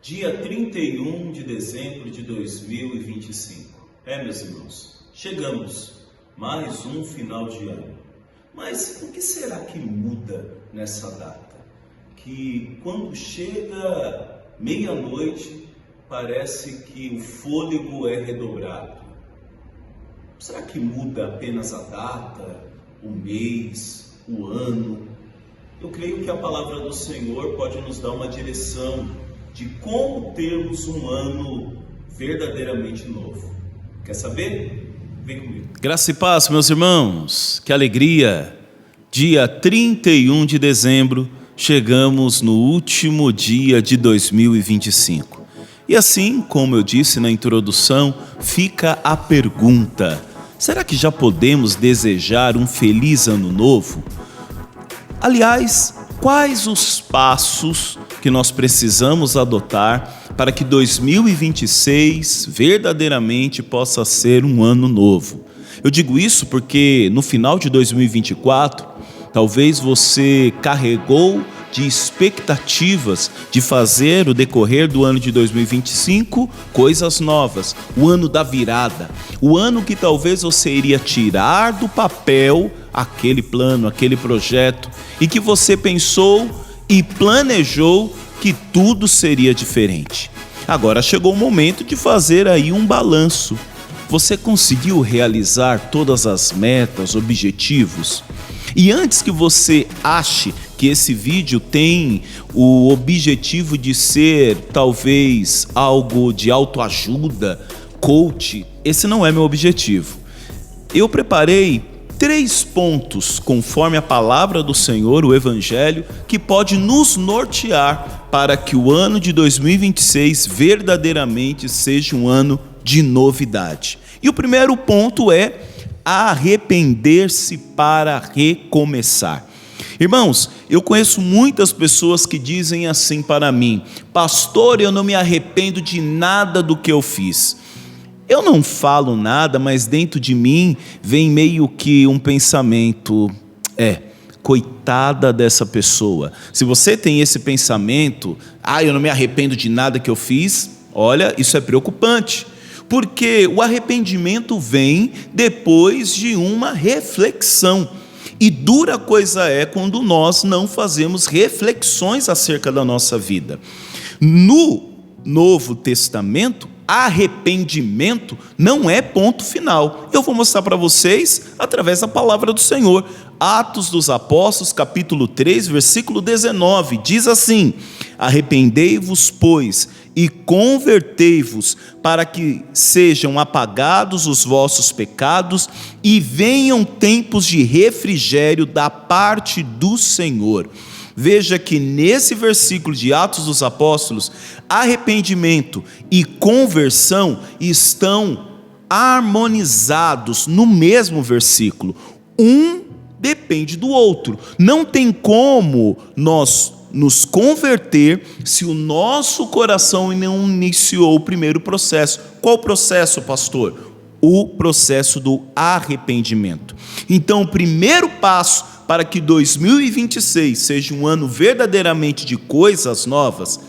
Dia 31 de dezembro de 2025. Meus irmãos, chegamos mais um final de ano. Mas o que será que muda nessa data? Que quando chega meia-noite, parece que o fôlego é redobrado. Será que muda apenas a data, o mês, o ano? Eu creio que a palavra do Senhor pode nos dar uma direção de como termos um ano verdadeiramente novo. Quer saber? Vem comigo. Graça e paz, meus irmãos, que alegria! Dia 31 de dezembro, chegamos no último dia de 2025. E assim, como eu disse na introdução, fica a pergunta: será que já podemos desejar um feliz ano novo? Aliás, quais os passos que nós precisamos adotar para que 2026 verdadeiramente possa ser um ano novo? Eu digo isso porque no final de 2024, talvez você carregou de expectativas de fazer o decorrer do ano de 2025 coisas novas, o ano da virada, o ano que talvez você iria tirar do papel aquele plano, aquele projeto, e que você pensou e planejou que tudo seria diferente. Agora chegou o momento de fazer aí um balanço. Você conseguiu realizar todas as metas, objetivos? E antes que você ache que esse vídeo tem o objetivo de ser talvez algo de autoajuda, coach, esse não é meu objetivo. Eu preparei 3 pontos, conforme a palavra do Senhor, o Evangelho, que pode nos nortear para que o ano de 2026 verdadeiramente seja um ano de novidade. E o primeiro ponto é arrepender-se para recomeçar. Irmãos, eu conheço muitas pessoas que dizem assim para mim: pastor, eu não me arrependo de nada do que eu fiz. Eu não falo nada, mas dentro de mim vem meio que um pensamento: coitada dessa pessoa. Se você tem esse pensamento, eu não me arrependo de nada que eu fiz, olha, isso é preocupante. Porque o arrependimento vem depois de uma reflexão. E dura coisa é quando nós não fazemos reflexões acerca da nossa vida. No Novo Testamento, arrependimento não é ponto final. Eu vou mostrar para vocês através da palavra do Senhor. Atos dos Apóstolos, capítulo 3, versículo 19, diz assim: arrependei-vos, pois, e convertei-vos, para que sejam apagados os vossos pecados e venham tempos de refrigério da parte do Senhor. Veja que nesse versículo de Atos dos Apóstolos, arrependimento e conversão estão harmonizados no mesmo versículo. Um depende do outro. Não tem como nós nos converter se o nosso coração não iniciou o primeiro processo. Qual processo, pastor? O processo do arrependimento. Então, o primeiro passo para que 2026 seja um ano verdadeiramente de coisas novas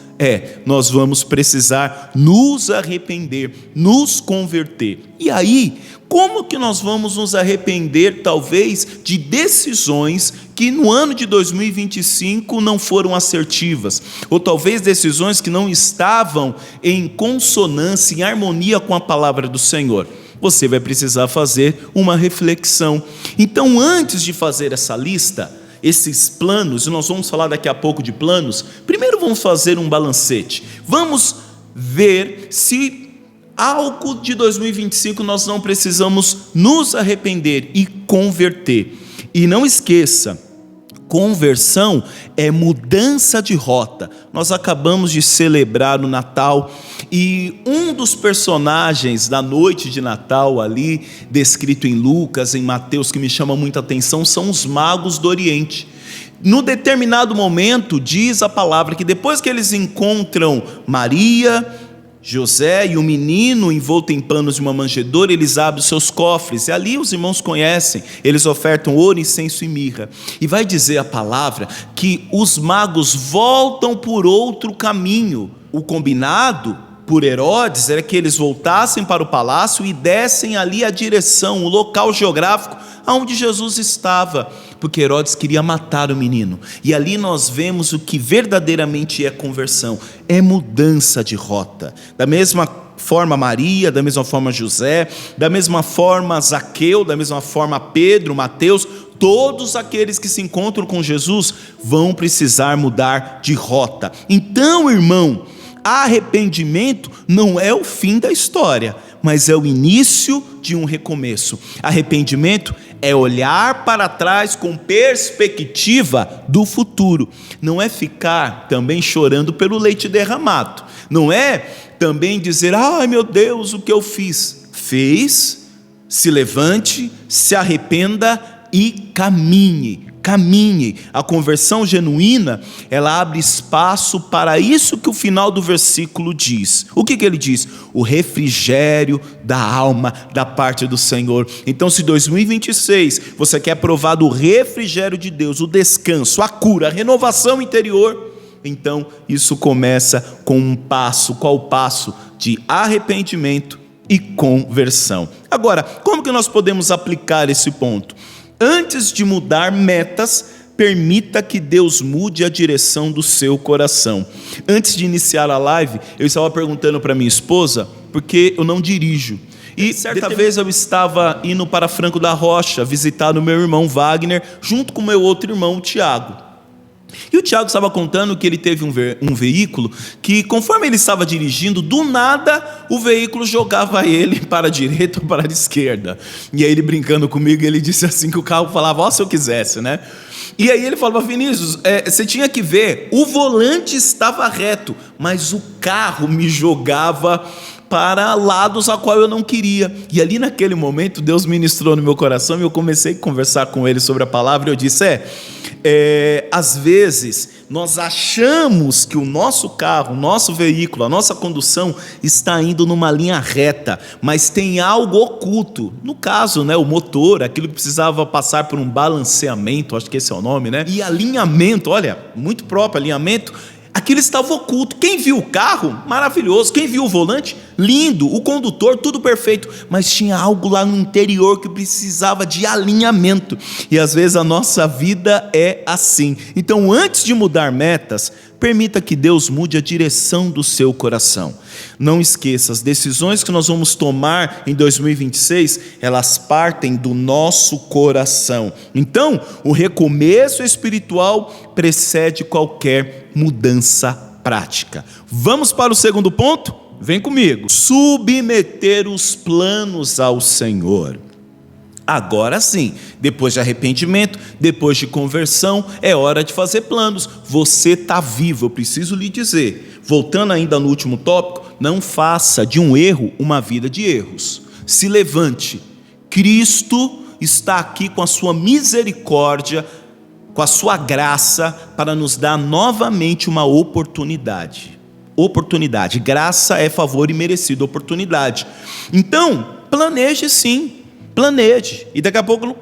nós vamos precisar nos arrepender, nos converter. E aí, como que nós vamos nos arrepender, talvez, de decisões que no ano de 2025 não foram assertivas, ou talvez decisões que não estavam em consonância, em harmonia com a palavra do Senhor? Você vai precisar fazer uma reflexão. Então, antes de fazer essa lista, esses planos, e nós vamos falar daqui a pouco de planos, primeiro vamos fazer um balancete. Vamos ver se algo de 2025 nós não precisamos nos arrepender e converter. E não esqueça, conversão é mudança de rota. Nós acabamos de celebrar o Natal e um dos personagens da noite de Natal ali, descrito em Lucas, em Mateus, que me chama muita atenção, são os magos do Oriente. No determinado momento, diz a palavra que depois que eles encontram Maria, José e o menino envolto em panos de uma manjedoura, eles abrem os seus cofres, e ali os irmãos conhecem, eles ofertam ouro, incenso e mirra. E vai dizer a palavra que os magos voltam por outro caminho. O combinado por Herodes era que eles voltassem para o palácio e dessem ali a direção, o local geográfico aonde Jesus estava, porque Herodes queria matar o menino. E ali nós vemos o que verdadeiramente é conversão, é mudança de rota. Da mesma forma Maria, da mesma forma José, da mesma forma Zaqueu, da mesma forma Pedro, Mateus, todos aqueles que se encontram com Jesus vão precisar mudar de rota. Então, irmão, arrependimento não é o fim da história, mas é o início de um recomeço. Arrependimento é olhar para trás com perspectiva do futuro. Não é ficar também chorando pelo leite derramado. Não é também dizer, ai meu Deus, o que eu fiz? Fez, se levante, se arrependa e caminhe. A conversão genuína, ela abre espaço para isso que o final do versículo diz. O que ele diz? O refrigério da alma da parte do Senhor. Então, se 2026 você quer provar do refrigério de Deus, o descanso, a cura, a renovação interior, então isso começa com um passo. Qual o passo? De arrependimento e conversão. Agora, como que nós podemos aplicar esse ponto? Antes de mudar metas, permita que Deus mude a direção do seu coração. Antes de iniciar a live, eu estava perguntando para minha esposa, porque eu não dirijo. E certa vez eu estava indo para Franco da Rocha, visitar o meu irmão Wagner, junto com o meu outro irmão, o Tiago. E o Tiago estava contando que ele teve um veículo que, conforme ele estava dirigindo, do nada o veículo jogava ele para a direita ou para a esquerda. E aí ele brincando comigo, ele disse assim que o carro falava, ó, se eu quisesse, né? E aí ele falava, Vinícius, você tinha que ver, o volante estava reto, mas o carro me jogava para lados a qual eu não queria. E ali naquele momento Deus ministrou no meu coração e eu comecei a conversar com ele sobre a palavra e eu disse, às vezes nós achamos que o nosso carro, o nosso veículo, a nossa condução está indo numa linha reta, mas tem algo oculto, no caso, o motor, aquilo que precisava passar por um balanceamento, acho que esse é o nome, e alinhamento, olha, muito próprio, alinhamento, aquilo estava oculto. Quem viu o carro, maravilhoso. Quem viu o volante, lindo. O condutor, tudo perfeito. Mas tinha algo lá no interior que precisava de alinhamento. E às vezes a nossa vida é assim. Então, antes de mudar metas, permita que Deus mude a direção do seu coração. Não esqueça, as decisões que nós vamos tomar em 2026, elas partem do nosso coração. Então, o recomeço espiritual precede qualquer mudança prática. Vamos para o segundo ponto? Vem comigo. Submeter os planos ao Senhor. Agora sim, depois de arrependimento, depois de conversão, é hora de fazer planos. Você está vivo, eu preciso lhe dizer. Voltando ainda no último tópico, não faça de um erro uma vida de erros. Se levante. Cristo está aqui com a sua misericórdia, com a sua graça, para nos dar novamente uma oportunidade. Graça é favor e merecido, oportunidade. Então, planeje sim. Planeje, e daqui a pouco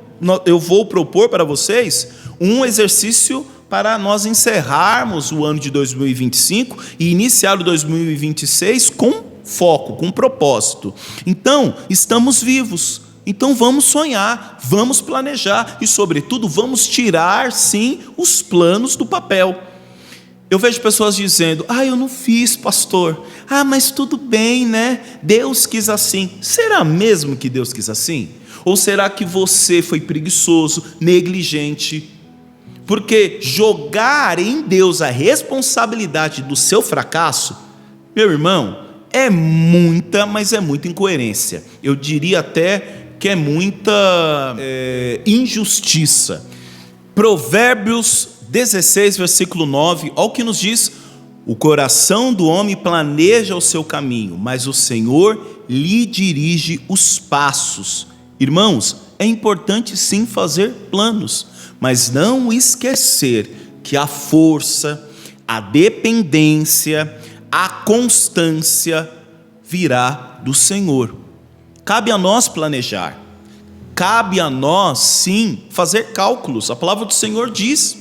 eu vou propor para vocês um exercício para nós encerrarmos o ano de 2025 e iniciar o 2026 com foco, com propósito. Então, estamos vivos, então vamos sonhar, vamos planejar e, sobretudo, vamos tirar, sim, os planos do papel. Eu vejo pessoas dizendo, eu não fiz, pastor. Mas tudo bem, Deus quis assim. Será mesmo que Deus quis assim? Ou será que você foi preguiçoso, negligente? Porque jogar em Deus a responsabilidade do seu fracasso, meu irmão, é muita, mas é muita incoerência. Eu diria até que é muita injustiça. Provérbios 16, versículo 9, olha o que nos diz: o coração do homem planeja o seu caminho, mas o Senhor lhe dirige os passos. Irmãos, é importante sim fazer planos, mas não esquecer que a força, a dependência, a constância virá do Senhor. Cabe a nós planejar. Cabe a nós, sim, fazer cálculos. A palavra do Senhor diz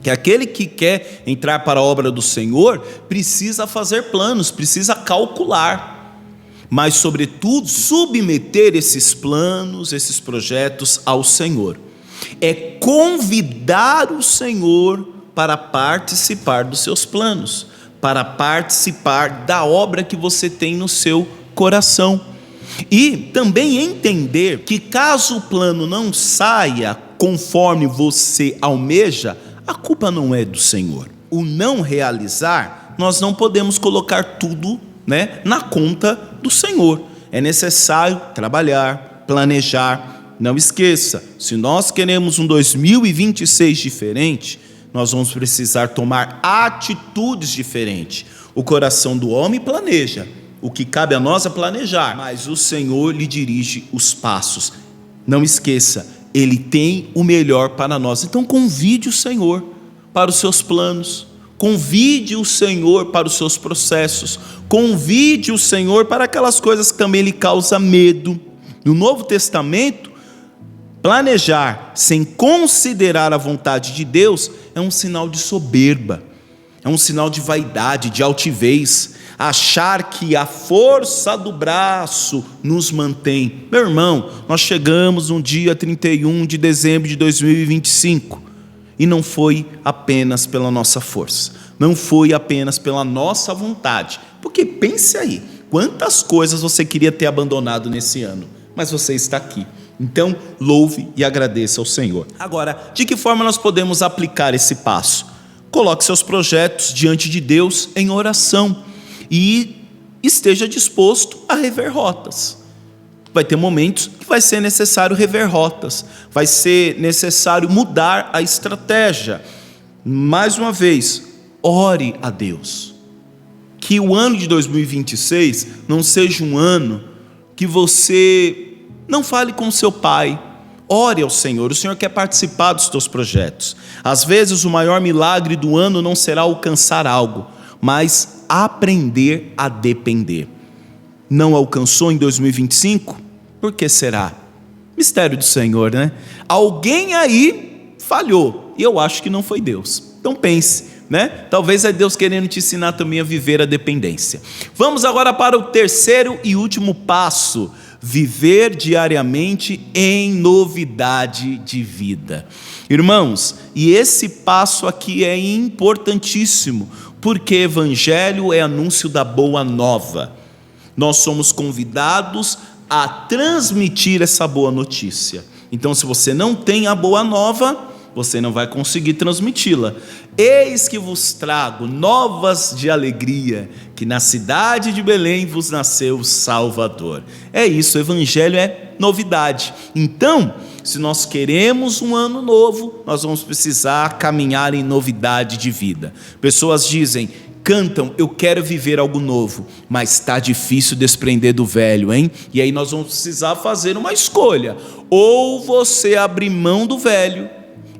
que aquele que quer entrar para a obra do Senhor precisa fazer planos, precisa calcular, mas, sobretudo, submeter esses planos, esses projetos ao Senhor. É convidar o Senhor para participar dos seus planos, para participar da obra que você tem no seu coração. E também entender que caso o plano não saia conforme você almeja, a culpa não é do Senhor. O não realizar, nós não podemos colocar tudo, na conta do Senhor. É necessário trabalhar, planejar. Não esqueça, se nós queremos um 2026 diferente, nós vamos precisar tomar atitudes diferentes. O coração do homem planeja. O que cabe a nós é planejar, mas o Senhor lhe dirige os passos. Não esqueça, Ele tem o melhor para nós. Então convide o Senhor para os seus planos, convide o Senhor para os seus processos, convide o Senhor para aquelas coisas que também lhe causam medo. No Novo Testamento, planejar sem considerar a vontade de Deus é um sinal de soberba, é um sinal de vaidade, de altivez. Achar que a força do braço nos mantém. Meu irmão, nós chegamos no dia 31 de dezembro de 2025 e não foi apenas pela nossa força, não foi apenas pela nossa vontade, porque pense aí, quantas coisas você queria ter abandonado nesse ano, mas você está aqui. Então louve e agradeça ao Senhor. Agora, de que forma nós podemos aplicar esse passo? Coloque seus projetos diante de Deus em oração e esteja disposto a rever rotas. Vai ter momentos que vai ser necessário rever rotas, vai ser necessário mudar a estratégia. Mais uma vez, ore a Deus. Que o ano de 2026 não seja um ano que você não fale com seu pai. Ore ao Senhor, o Senhor quer participar dos teus projetos. Às vezes o maior milagre do ano não será alcançar algo, mas aprender a depender. Não alcançou em 2025? Por que será? Mistério do Senhor, Alguém aí falhou, e eu acho que não foi Deus. Então pense, Talvez é Deus querendo te ensinar também a viver a dependência. Vamos agora para o terceiro e último passo: viver diariamente em novidade de vida. Irmãos, e esse passo aqui é importantíssimo, porque evangelho é anúncio da boa nova. Nós somos convidados a transmitir essa boa notícia. Então, se você não tem a boa nova, você não vai conseguir transmiti-la. Eis que vos trago novas de alegria, que na cidade de Belém vos nasceu o Salvador. É isso, o evangelho é novidade. Então, se nós queremos um ano novo, nós vamos precisar caminhar em novidade de vida. Pessoas dizem, cantam, eu quero viver algo novo, mas está difícil desprender do velho, hein? E aí nós vamos precisar fazer uma escolha. Ou você abrir mão do velho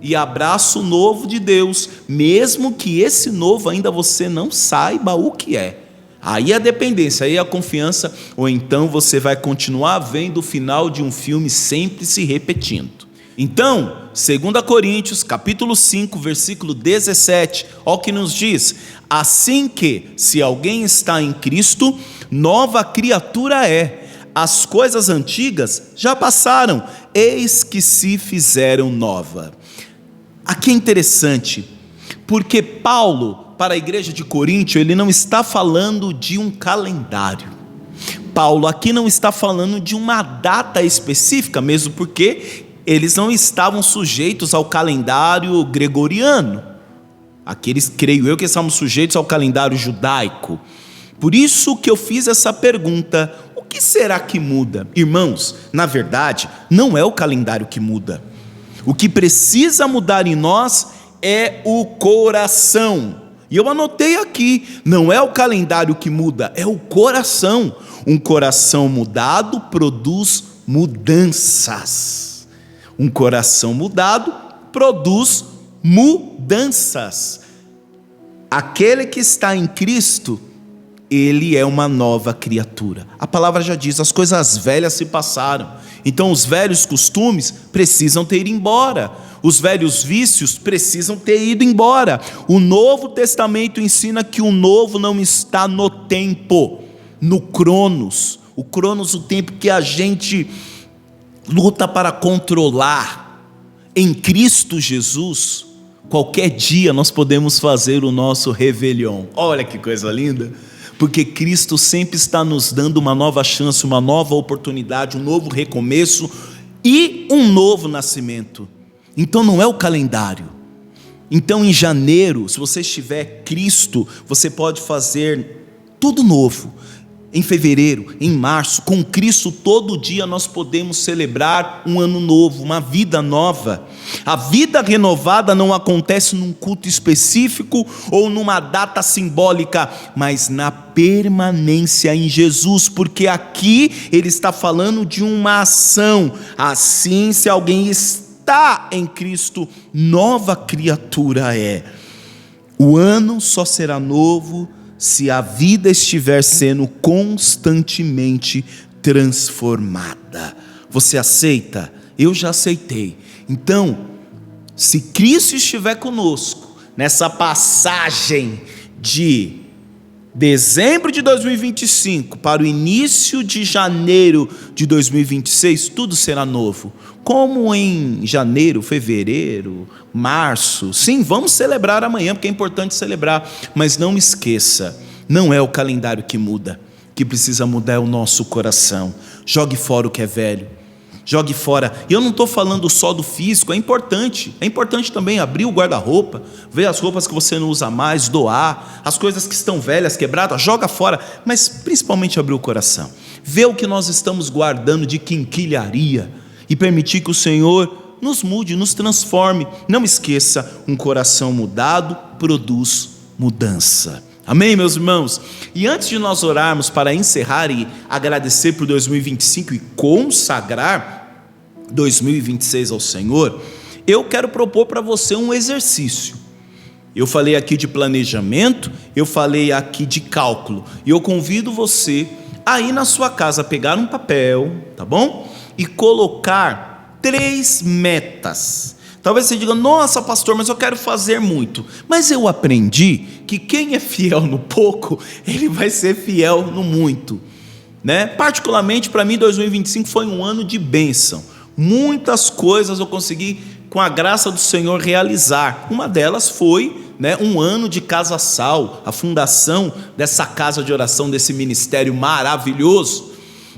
e abraça o novo de Deus, mesmo que esse novo ainda você não saiba o que é. Aí a dependência, aí a confiança, ou então você vai continuar vendo o final de um filme sempre se repetindo. Então, 2 Coríntios, capítulo 5, versículo 17, olha o que nos diz: assim que, se alguém está em Cristo, nova criatura é. As coisas antigas já passaram, eis que se fizeram nova. Aqui é interessante, porque Paulo, para a igreja de Coríntio, ele não está falando de um calendário. Paulo aqui não está falando de uma data específica, mesmo porque eles não estavam sujeitos ao calendário gregoriano. Aqueles, creio eu, que estavam sujeitos ao calendário judaico. Por isso que eu fiz essa pergunta: o que será que muda? Irmãos, na verdade, não é o calendário que muda. O que precisa mudar em nós é o coração. E eu anotei aqui, não é o calendário que muda, é o coração. Um coração mudado produz mudanças. Um coração mudado produz mudanças. Aquele que está em Cristo ele é uma nova criatura. A palavra já diz, as coisas velhas se passaram. Então os velhos costumes precisam ter ido embora. Os velhos vícios precisam ter ido embora. O Novo Testamento ensina que o novo não está no tempo, no cronos. O cronos, o tempo que a gente luta para controlar. Em Cristo Jesus, qualquer dia nós podemos fazer o nosso réveillon. Olha que coisa linda! Porque Cristo sempre está nos dando uma nova chance, uma nova oportunidade, um novo recomeço e um novo nascimento. Então não é o calendário. Então em janeiro, se você estiver Cristo, você pode fazer tudo novo. Em fevereiro, em março, com Cristo todo dia nós podemos celebrar um ano novo, uma vida nova. A vida renovada não acontece num culto específico ou numa data simbólica, mas na permanência em Jesus, porque aqui ele está falando de uma ação. Assim, se alguém está em Cristo, nova criatura é. O ano só será novo se a vida estiver sendo constantemente transformada. Você aceita? Eu já aceitei. Então, se Cristo estiver conosco nessa passagem de dezembro de 2025 para o início de janeiro de 2026, tudo será novo. Como em janeiro, fevereiro, março. Sim, vamos celebrar amanhã, porque é importante celebrar. Mas não esqueça, não é o calendário que muda. O que precisa mudar é o nosso coração. Jogue fora o que é velho. Jogue fora. E eu não estou falando só do físico, é importante. É importante também abrir o guarda-roupa, ver as roupas que você não usa mais, doar, as coisas que estão velhas, quebradas, joga fora. Mas principalmente abrir o coração. Ver o que nós estamos guardando de quinquilharia e permitir que o Senhor nos mude, nos transforme. Não esqueça, um coração mudado produz mudança. Amém, meus irmãos? E antes de nós orarmos para encerrar e agradecer por 2025 e consagrar 2026 ao Senhor, eu quero propor para você um exercício. Eu falei aqui de planejamento, eu falei aqui de cálculo, e eu convido você a ir na sua casa, pegar um papel, tá bom? E colocar 3 metas. Talvez você diga, nossa pastor, mas eu quero fazer muito. Mas eu aprendi que quem é fiel no pouco, ele vai ser fiel no muito, né? Particularmente para mim 2025 foi um ano de bênção. Muitas coisas eu consegui com a graça do Senhor realizar. Uma delas foi, né, um ano de Casa Sal, a fundação dessa casa de oração, desse ministério maravilhoso.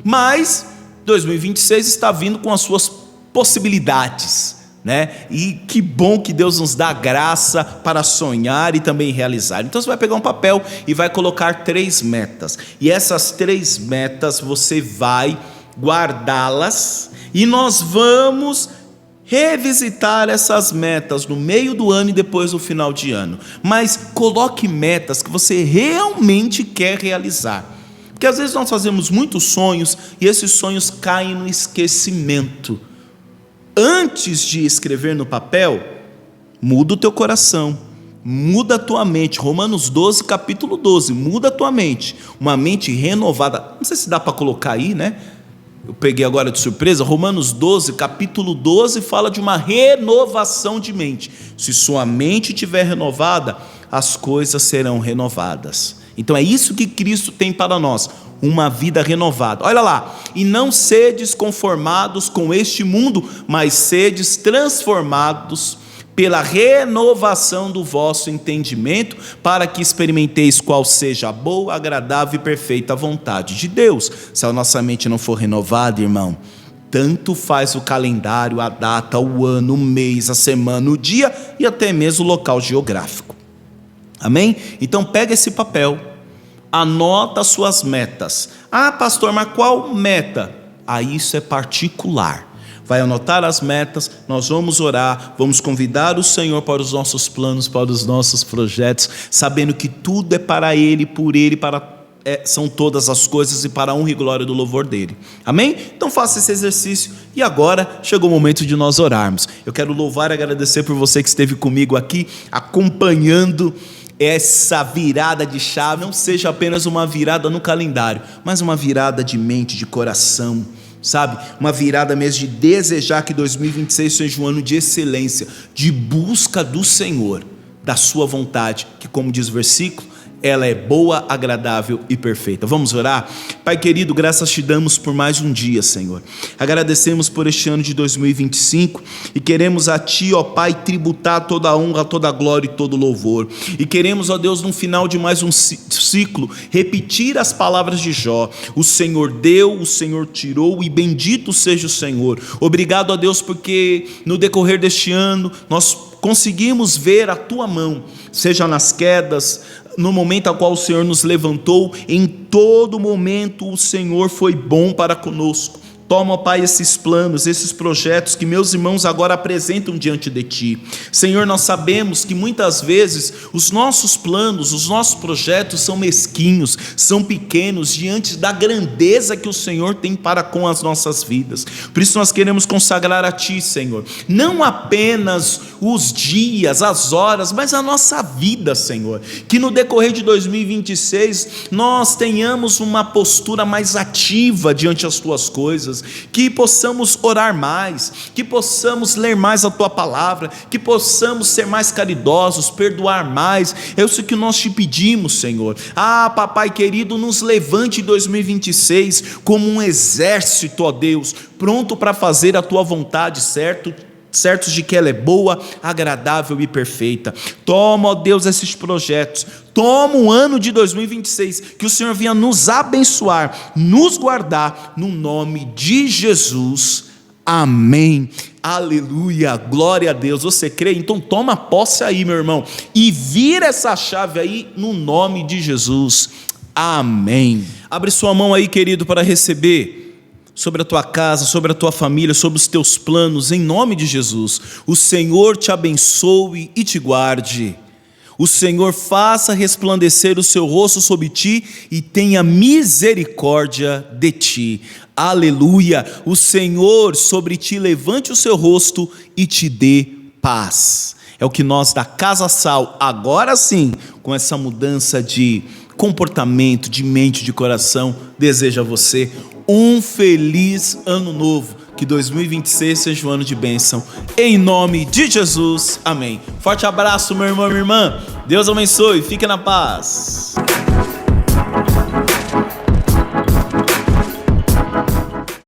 Mas 2026 está vindo com as suas possibilidades, né? E que bom que Deus nos dá graça para sonhar e também realizar. Então você vai pegar um papel e vai colocar 3 metas. E essas 3 metas você vai guardá-las e nós vamos revisitar essas metas no meio do ano e depois no final de ano. Mas coloque metas que você realmente quer realizar. Porque às vezes nós fazemos muitos sonhos e esses sonhos caem no esquecimento. Antes de escrever no papel, muda o teu coração, muda a tua mente. Romanos 12, capítulo 12, muda a tua mente. Uma mente renovada. Não sei se dá para colocar aí, né? Eu peguei agora de surpresa. Romanos 12, capítulo 12, fala de uma renovação de mente. Se sua mente estiver renovada, as coisas serão renovadas. Então é isso que Cristo tem para nós, uma vida renovada. Olha lá, e não sedes conformados com este mundo, mas sedes transformados pela renovação do vosso entendimento, para que experimenteis qual seja a boa, agradável e perfeita vontade de Deus. Se a nossa mente não for renovada, irmão, tanto faz o calendário, a data, o ano, o mês, a semana, o dia e até mesmo o local geográfico. Amém? Então pega esse papel, anota as suas metas. Ah, pastor, mas qual meta? Ah, isso é particular. Vai anotar as metas, nós vamos orar, vamos convidar o Senhor para os nossos planos, para os nossos projetos, sabendo que tudo é para Ele, por Ele, são todas as coisas e para a honra e glória do louvor dEle. Amém? Então faça esse exercício e agora chegou o momento de nós orarmos. Eu quero louvar e agradecer por você que esteve comigo aqui, acompanhando essa virada de chave não seja apenas uma virada no calendário, mas uma virada de mente, de coração, sabe? Uma virada mesmo de desejar que 2026 seja um ano de excelência, de busca do Senhor, da sua vontade, que, como diz o versículo, ela é boa, agradável e perfeita. Vamos orar? Pai querido, graças te damos por mais um dia, Senhor. Agradecemos por este ano de 2025 e queremos a Ti, ó Pai, tributar toda a honra, toda a glória e todo o louvor. E queremos, ó Deus, no final de mais um ciclo, repetir as palavras de Jó: o Senhor deu, o Senhor tirou e bendito seja o Senhor. Obrigado, ó Deus, porque no decorrer deste ano nós conseguimos ver a Tua mão, seja nas quedas, no momento ao qual o Senhor nos levantou, em todo momento o Senhor foi bom para conosco. Toma, Pai, esses planos, esses projetos que meus irmãos agora apresentam diante de Ti. Senhor, nós sabemos que muitas vezes os nossos planos, os nossos projetos são mesquinhos, são pequenos diante da grandeza que o Senhor tem para com as nossas vidas. Por isso nós queremos consagrar a Ti, Senhor, não apenas os dias, as horas, mas a nossa vida, Senhor. Que no decorrer de 2026 nós tenhamos uma postura mais ativa diante das Tuas coisas, que possamos orar mais, que possamos ler mais a Tua palavra, que possamos ser mais caridosos, perdoar mais. É isso que nós te pedimos, Senhor. Papai querido, nos levante em 2026 como um exército, ó Deus, pronto para fazer a Tua vontade, certos de que ela é boa, agradável e perfeita. Toma, ó Deus, esses projetos. Toma o ano de 2026, que o Senhor venha nos abençoar, nos guardar, no nome de Jesus. Amém. Aleluia, glória a Deus. Você crê? Então toma posse aí, meu irmão, e vira essa chave aí no nome de Jesus. Amém. Abre sua mão aí, querido, para receber sobre a tua casa, sobre a tua família, sobre os teus planos, em nome de Jesus. O Senhor te abençoe e te guarde. O Senhor faça resplandecer o seu rosto sobre ti e tenha misericórdia de ti. Aleluia. O Senhor sobre ti levante o seu rosto e te dê paz. É o que nós da Casa Sal, agora sim, com essa mudança de comportamento, de mente, de coração, deseja a você um feliz ano novo. Que 2026 seja um ano de bênção, em nome de Jesus, amém. Forte abraço, meu irmão, minha irmã, Deus abençoe, fique na paz.